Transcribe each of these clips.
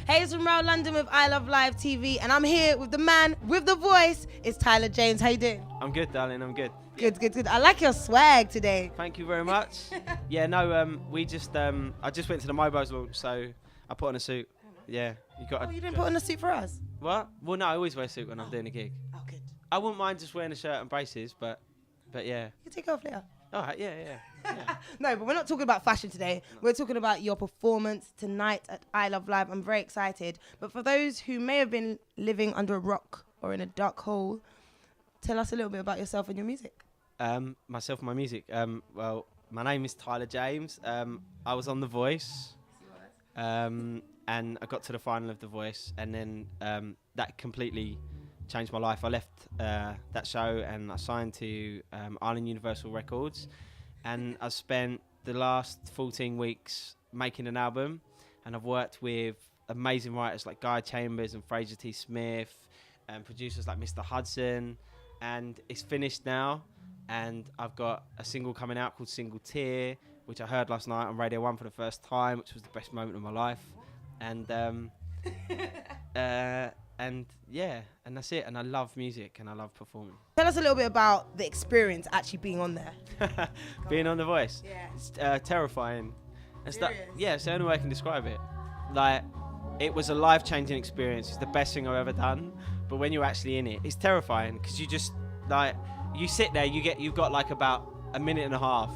Hey, it's from London with I Love Live TV, and I'm here with the man with the voice. It's Tyler James. How you doing? I'm good, darling. I'm good. Good. I like your swag today. Thank you very much. Yeah, no, I just went to the Mobiles launch, so I put on a suit. Yeah, you got. Oh, you didn't put on a suit for us? What? Well, no, I always wear a suit when I'm doing a gig. Oh, good. I wouldn't mind just wearing a shirt and braces, but yeah. You can take it off later. All right, yeah. No, but we're not talking about fashion today. We're talking about your performance tonight at I Love Live. I'm very excited. But for those who may have been living under a rock or in a dark hole, tell us a little bit about yourself and your music. Myself and my music. Well, my name is Tyler James. I was on The Voice, and I got to the final of The Voice, and then that completely changed my life. I left that show and I signed to Island Universal Records, and I spent the last 14 weeks making an album, and I've worked with amazing writers like Guy Chambers and Fraser T. Smith, and producers like Mr. Hudson, and it's finished now, and I've got a single coming out called Single Tear, which I heard last night on Radio 1 for the first time, which was the best moment of my life, and and that's it. And I love music and I love performing. Tell us a little bit about the experience actually being on there. Being on The Voice. Yeah. It's terrifying. Serious? Yeah, it's the only way I can describe it. Like, it was a life-changing experience. It's the best thing I've ever done. But when you're actually in it, it's terrifying because you just, like, you sit there, you've got like about a minute and a half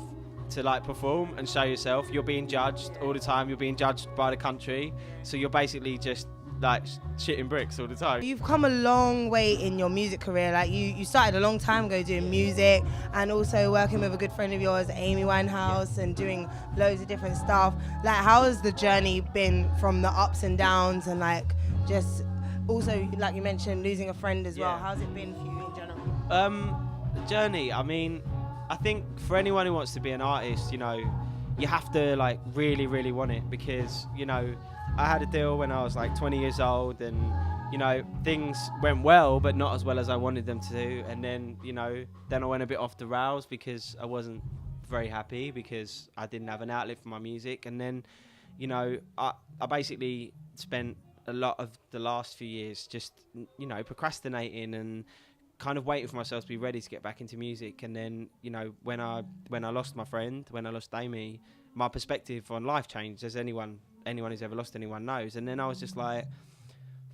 to like perform and show yourself. You're being judged all the time. You're being judged by the country. So you're basically just like shitting bricks all the time. You've come a long way in your music career. Like you started a long time ago doing music and also working with a good friend of yours, Amy Winehouse, and doing loads of different stuff. Like, how has the journey been from the ups and downs, and like just also, like you mentioned, losing a friend as well? How's it been for you in general? The journey, I mean, I think for anyone who wants to be an artist, you know, you have to like really, really want it, because, you know, I had a deal when I was like 20 years old, and, you know, things went well, but not as well as I wanted them to. And then, you know, then I went a bit off the rails because I wasn't very happy because I didn't have an outlet for my music. And then, you know, I basically spent a lot of the last few years just, you know, procrastinating and kind of waiting for myself to be ready to get back into music. And then, you know, when I lost my friend, when I lost Amy, my perspective on life changed, as anyone who's ever lost anyone knows. And then I was just like,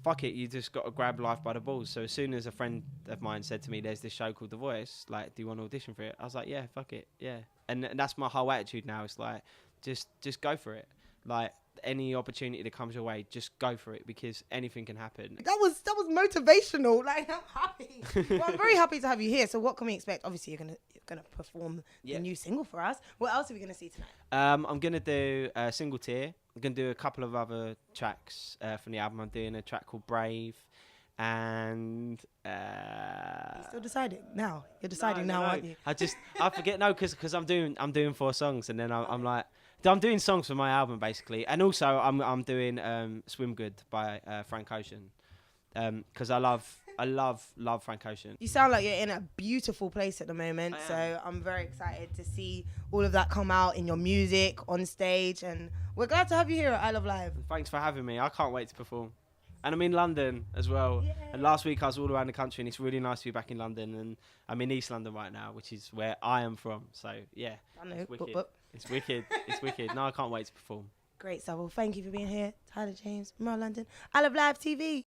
fuck it, you just got to grab life by the balls. So as soon as a friend of mine said to me, there's this show called The Voice, like, do you want to audition for it? I was like, yeah, fuck it, yeah. And that's my whole attitude now. It's like, just go for it. Like, any opportunity that comes your way, just go for it, because anything can happen. That was motivational. Like, I'm happy. Well, I'm very happy to have you here. So what can we expect? Obviously, you're gonna perform the new single for us. What else are we gonna see tonight? I'm gonna do a Single Tear. I'm gonna do a couple of other tracks from the album. I'm doing a track called Brave, and You're still deciding now. You're deciding now, aren't you? I forget. No, because I'm doing 4 songs, and then I'm like, I'm doing songs for my album basically, and also I'm doing Swim Good by Frank Ocean, because I love Frank Ocean. You sound like you're in a beautiful place at the moment, so I'm very excited to see all of that come out in your music, on stage, and we're glad to have you here at I Love Live. Thanks for having me. I can't wait to perform. And I'm in London as well. Yeah. And last week I was all around the country, and it's really nice to be back in London. And I'm in East London right now, which is where I am from. So, yeah, I know, it's wicked. It's wicked. It's wicked. No, I can't wait to perform. Great stuff. Well, thank you for being here. Tyler James, from London. I Love Live TV.